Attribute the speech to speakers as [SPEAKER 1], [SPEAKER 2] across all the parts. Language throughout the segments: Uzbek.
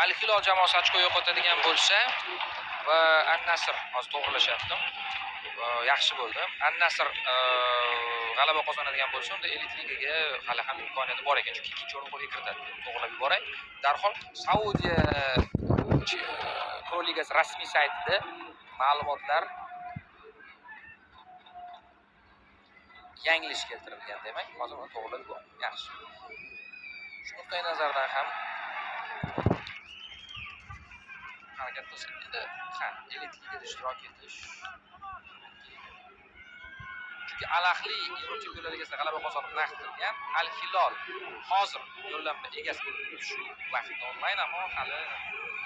[SPEAKER 1] Al Hilol jamoasi ochko yo'qotadigan bo'lsa va An-Nasr hozir to'g'rilashyaptim. Yaxshi bo'ldi. An-Nasr g'alaba qozonadigan bo'lsa, unda elit ligaga hali ham imkoniyati bor ekan, chunki ikkinchi o'rin qo'lga kiritadi. To'g'rilab yuboray. Darhol Saudiya Pro Ligasi rasmiy saytida ma'lumotlar yanglish keltirilgan demak, hozir uni to'g'rilab yuboring. Yaxshi. Shu nuqtai nazardan ham harakat qilsak edi. Ha, elit ligada ishtirok etish. Chunki Al-Ahli Yevropa Chempionlar Ligasida g'alaba qozonib naqd qilgan. Al Hilol hozir yo'llanma egasi bo'lib turibdi shu vaqtda onlayn, ammo hali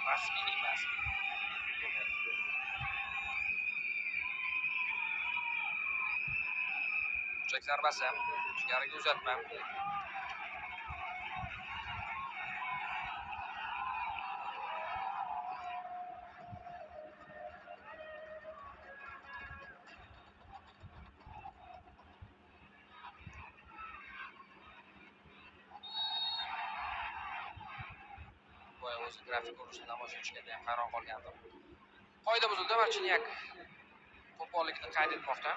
[SPEAKER 1] rasmiy emas. Chek zarbasi, ichkariga uzatma. O'zi grafik ko'rinishida namoyish etishganda ham hayron qolgandim. Qoida buzildi, Marchinyak qo'pollikni qayd etmoqda.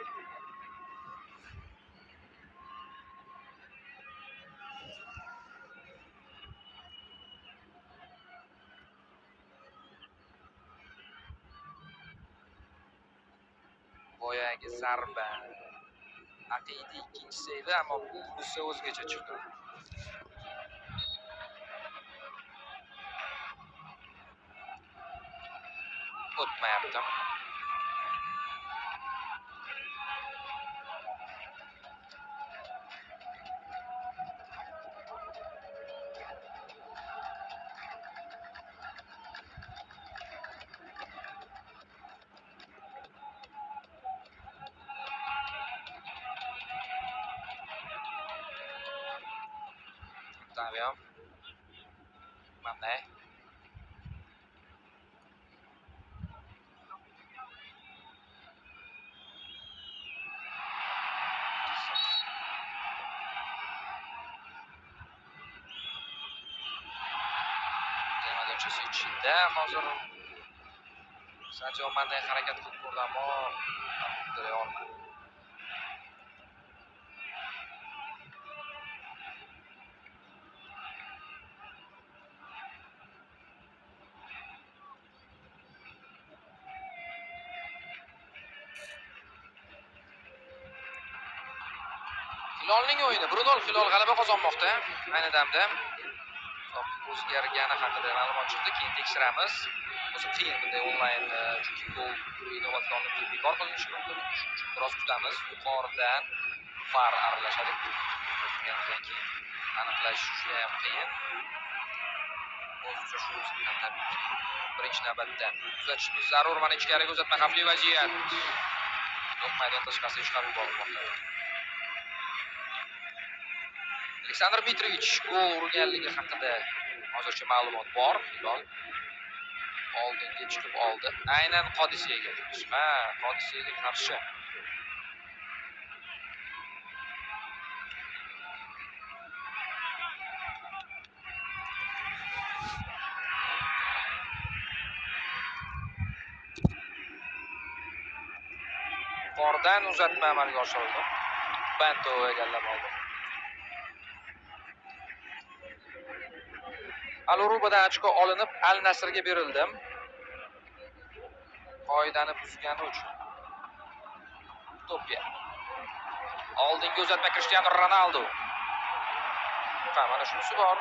[SPEAKER 1] Boyagi zarba. Aqidiy ikkinchisi edi, ammo bunisi o'zgacha chiqdi. O'tmayapti. Octavio. Mane. Ichida hozir Sadio Mane harakat qilib ko'rdi, ammo uddalay olmadi. Hilolning o'yini 1-0 Hilol g'alaba qozonmoqda ayni damda. O'zgargani haqida ma'lumot chiqdi, keyin tekshiramiz. O'zi qiyin bunday onlayn, chunki gol innovatsionlik bekor qilinishi mumkin. Biroz kutamiz. Yuqoridan VAR aralashadi. Keyin aniqlash juda ham qiyin. O'zicha shu tabiiyki birinchi navbatda kuzatishimiz zarur. Mana ichkariga uzatma, xavfli vaziyat. Maydon tashqarisiga chiqarib yuborilmoqda. Aleksandr Mitrovic gol urganligi haqida hozircha ma'lumot bor. Hilol oldinga chiqib oldi. Aynan Qodisiyaga. Ha, Qodisiyaga qarshi. Yuqoridan uzatma amalga oshirildi. Banto egallab oldi. Al-Urubadan ochko olinib, Al-Nasrga berildi. Qoidani buzgani uchun. To'pga. Oldinga uzatma Cristiano Ronaldo. Mana shunisi bor.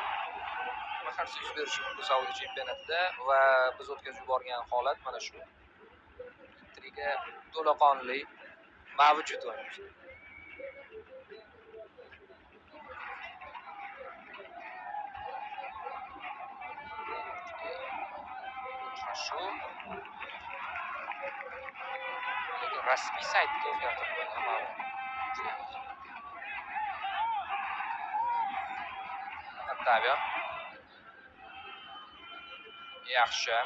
[SPEAKER 1] Nima qarshi yuz berishi mumkin Saudiya chempionatida va biz o'tkazib yuborgan holat mana shu. Intriga to'laqonli mavjud o'yinimiz. Shu rasmiy saytda o'zgartirib qo'yilgan ma'lumot. Octavio. Yaxshi.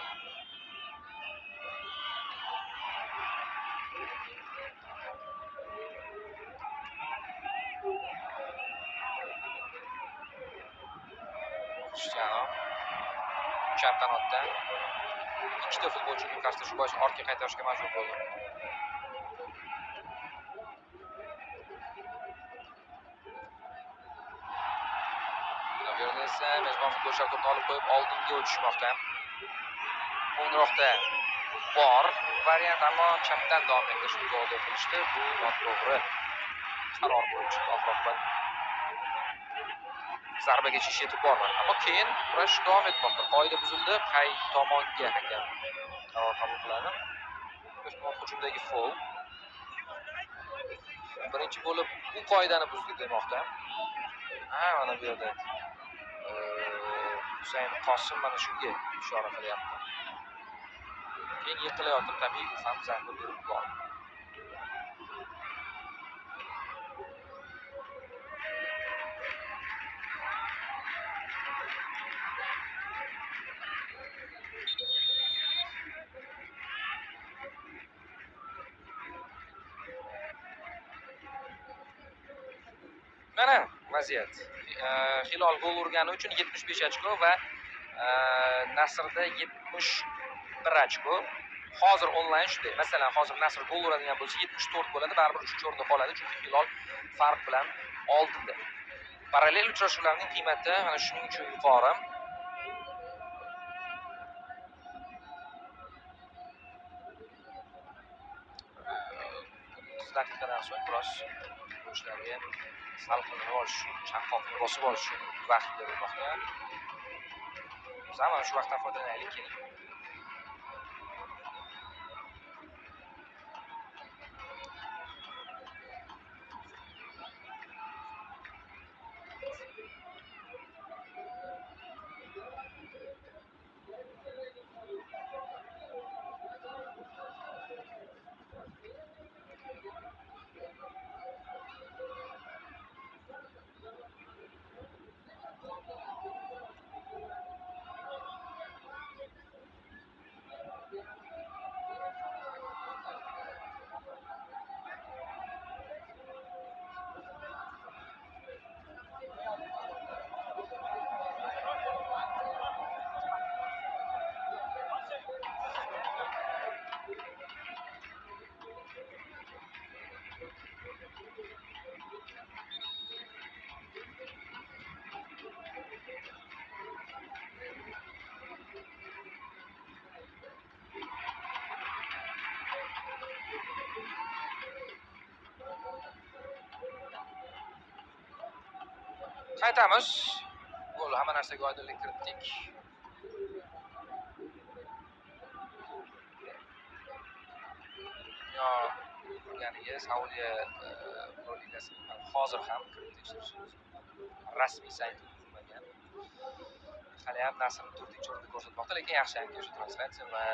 [SPEAKER 1] Cristiano. chap qanotda. Ikkita futbolchini qarshi shu bois ortga qaytarishga majbur bo'ldi. Bu yerda esa mezbon futbolchilar to'pni olib qo'yib oldinga o'tishmoqda. O'nroqda bor variant, ammo chapdan davom ettirishni qo'lga qilishdi. Bu noto'g'ri qaror bo'lib chiqdi oxir-oqibat. Zarbaga chiqish yetib bormadi. Ammo keyin kurash davom etmoqda. Qoida buzildi. Qay tomonga hakam qaror qabul qiladi. Mezbon hujumdagi foul. Birinchi bo'lib bu qoidani buzdi demoqda. Mana bu yerda Husayn Qosim mana shunga ishora qilyapti. Keyin yiqilayotib tabiiy u ham zarba berib bordi. Mana vaziyat. Hilol gol urgani uchun 75 ochko va Nasrda 71 ochko. Hozir onlayn shunday. Masalan, hozir Nasr gol uradigan bo'lsa 74 bo'ladi, baribir 3-o'rinda qoladi, chunki Hilol farq bilan oldinda. Parallel uchrashuvlarning qiymati mana shuning uchun yuqori. Daqiqadan so'ng biroz futbolchilarga salqinlik olish, chanqoqni bosib olish uchun vaqt berilmoqda. Biz ham shu vaqtdan foydalanaylik keling. Qaytamiz. Gol hamma narsaga oydinlik kiritdik. Yo, ya'ni Saudiya Pro Ligasi hozir ham kiritishimiz rasmiy sayti tuzilmagan. Hali ham Nasrni 4-o'rinda ko'rsatmoqda, lekin yaxshi yangi shu translyatsiya va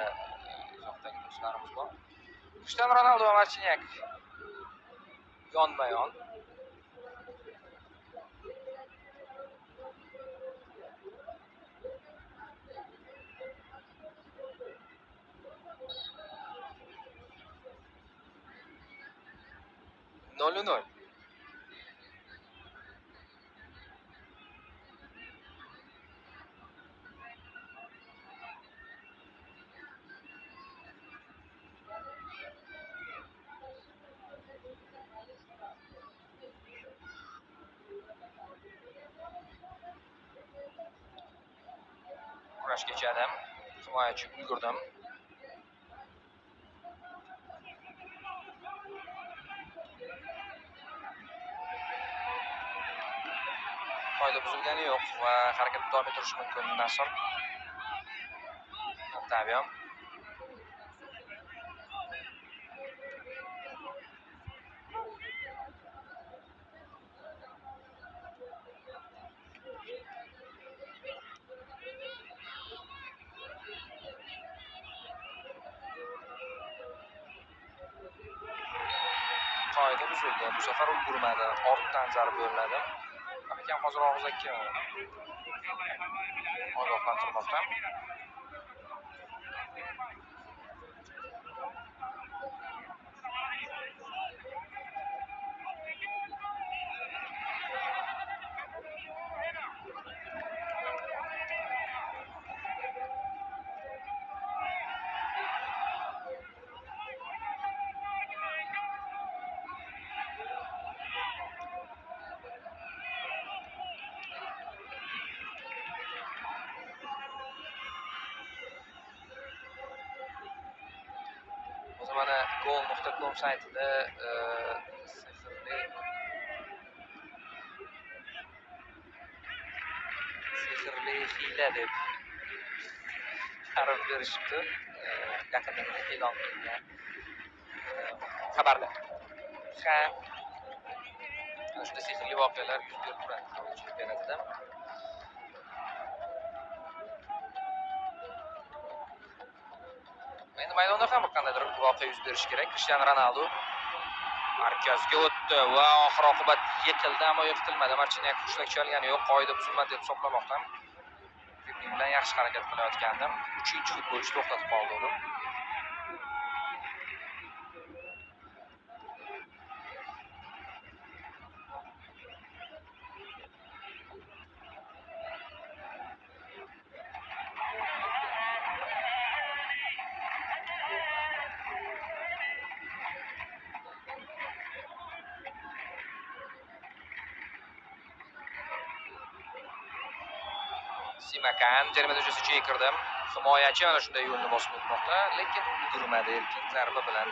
[SPEAKER 1] izohdagi do'stlarimiz bor. Cristiano Ronaldo va Marchinyak yonma-yon. Nol. Kurash kechadim. Himoyachi ulgurdim. Qoida buzilgani yo'q va harakatni davom ettirishi mumkin Nasr. Tabiam. Qoida buzildi. Bu safar ulgurmadi. Ortdan zarba beriladi. Hakam hozir og'zaki ogohlantirmoqda. Goal.com saytida sehrli hiyla deb ta'rif berishibdi. Yaqinda e'lon qilingan xabarda. Ha, ana shunday sehrli voqealar yuz berib turadi chempionatida. Endi maydonda ham qandaydir voqea yuz berishi kerak. Cristiano Ronaldo markazga o'tdi va oxir oqibat yiqildi, ammo yiqitilmadi. Marchinyak hushtak chalgani yo'q, qoida buzilmadi deb hisoblamoqda. Bilan yaxshi harakat qilayotgandi. 3-futbolchi to'xtatib qoldi uni. Simakan jarima do'jasiga kirdi. Himoyachi mana shunday yo'lni bosib o'tmoqda, lekin ulgurmadi erkin zarba bilan.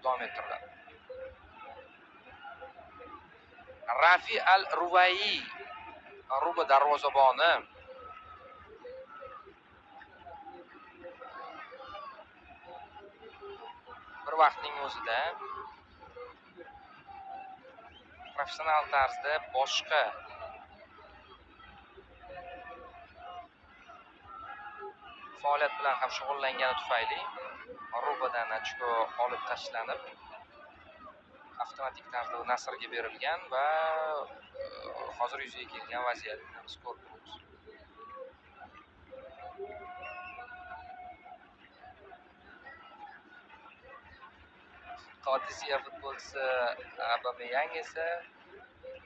[SPEAKER 1] Davom ettirdi. Rafi Al-Ruvai Aruba darvozaboni bir vaqtning o'zida professional tarzda boshqa faoliyat bilan ham shug'ullangani tufayli Arubadan ochko olib tashlanib avtomatik tarzda Nasrga berilgan va hozir yuzaga kelgan vaziyatni biz ko'rib turibmiz. Qodisiya futbolchisi Aubameyang esa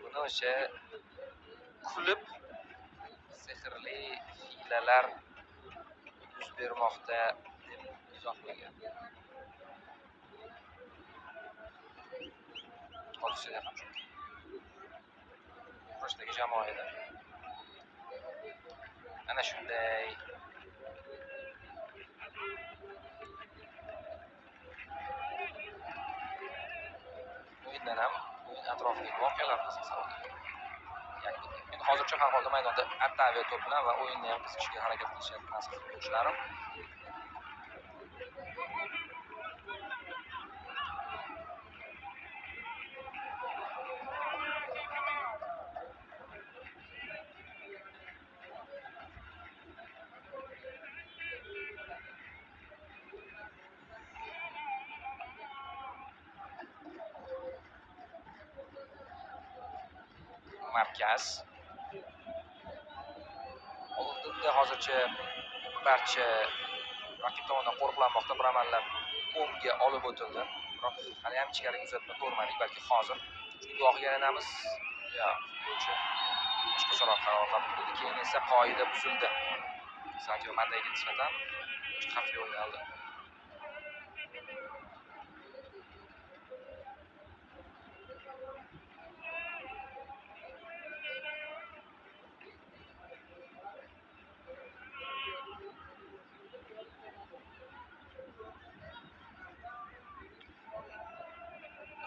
[SPEAKER 1] buni o'sha kulib sehrli hiylalar yuz bermoqda deb izohlagan. Qodisiya ham shu. Kurashdagi jamoa edi. Ana shunday o'yindan ham o'yin atrofidagi voqealar endi hozircha har holda maydonda Attavia to'p bilan va o'yinni ham qiziqishga harakat qilishyapti nasib futbolchilarim. Markaz oldinda hozircha barcha raqib tomonidan qo'riqlanmoqda, bir amallab o'ngga olib o'tildi. Biroq hali ham ichkariga uzatma ko'rmadik, balki hozir guvohiga aylanamiz. Ya, futbolchi boshqa so'roq qaror qabul qildi, keyin esa qoida buzildi. Sadio Mane'ga nisbatan xavfli o'ynaldi.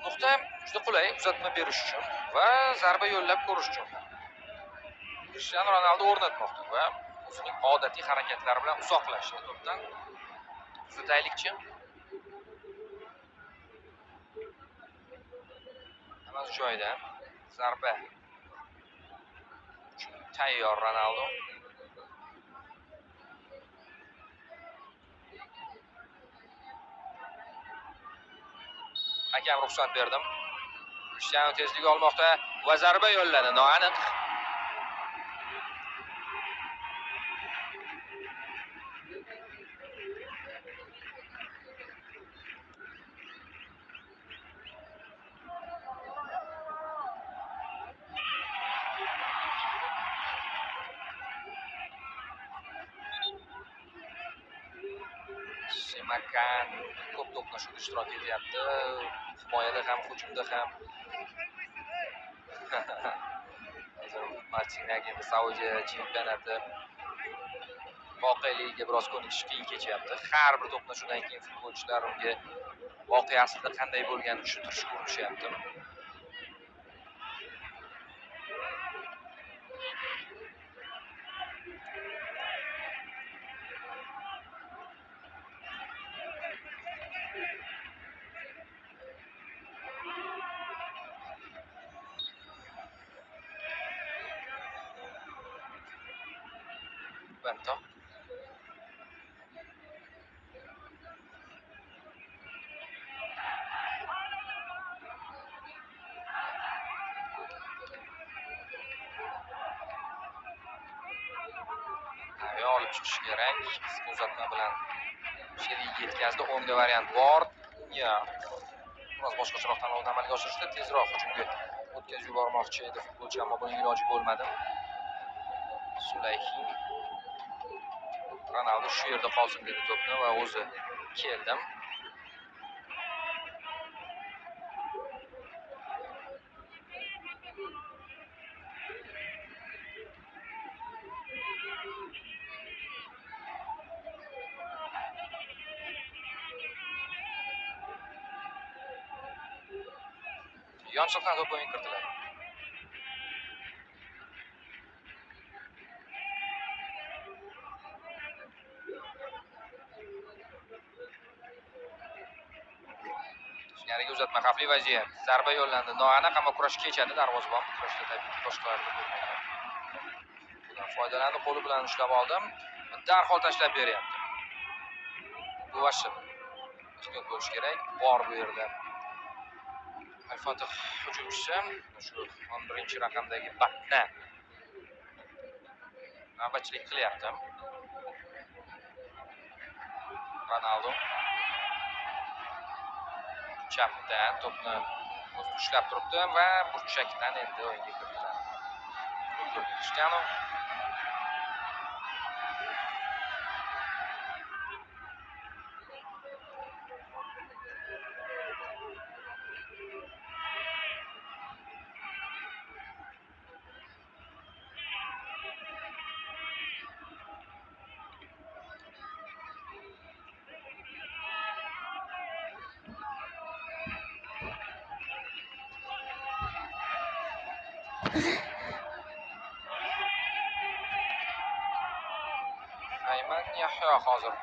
[SPEAKER 1] Nuqta juda qulay uzatma berish uchun va zarba yo'llab ko'rish uchun. Cristiano Ronaldo o'rnatmoqda va o'zining odatiy harakatlari bilan uzoqlashdi to'pdan. Kuzataylikchi. Hammasi joyida. Zarba tayyor Ronaldo. Hakam ruxsat berdim. Cristiano tezlik olmoqda va zarba yo'lladi. Noaniq. Simakan ko'p to'qnashuvda ishtirok etyapti. Himoyada ham, hujumda ham. Martinagi endi Saudiya chempionati voqealigiga biroz ko'nikish qiyin kechyapti. Har bir to'qnashuvdan keyin futbolchilar unga voqea aslida qanday bo'lganini tushuntirishga urishyapti. Bento olib chiqish kerak. Qisqa uzatma bilan Sheriga yetkazdi. O'ngda variant bor. Ya. Biroz boshqacharoq tanlovni amalga oshirishda tezroq hujumga o'tkazib yubormoqchi edi futbolchi, ammo buning iloji bo'lmadi. Sulayhin Ronaldo shu yerda qolsin dedi to'pni va o'zi keldi. Yonchiqdan to'p o'yin kiritiladi. Yariga uzatma, xavfli vaziyat. Zarba yo'llandi. Noaniq, ammo kurash kechadi. Darvozabon kurashda tabiiyki boshqalarga bo'lmagan. Bundan foydalandi, qo'li bilan ushlab oldim. Darhol tashlab beryapti. Bu vashib. Ehtiyot bo'lish kerak. Bor bu yerda. Al-Fatih hujumchisi shu 11-raqamdagi Batna navbatchilik qilyapti. Ronaldo chapdan to'pni o'zi ushlab turibdi va burchakdan endi o'yinga kiritiladi. Cristiano Ayman Yahyo hozir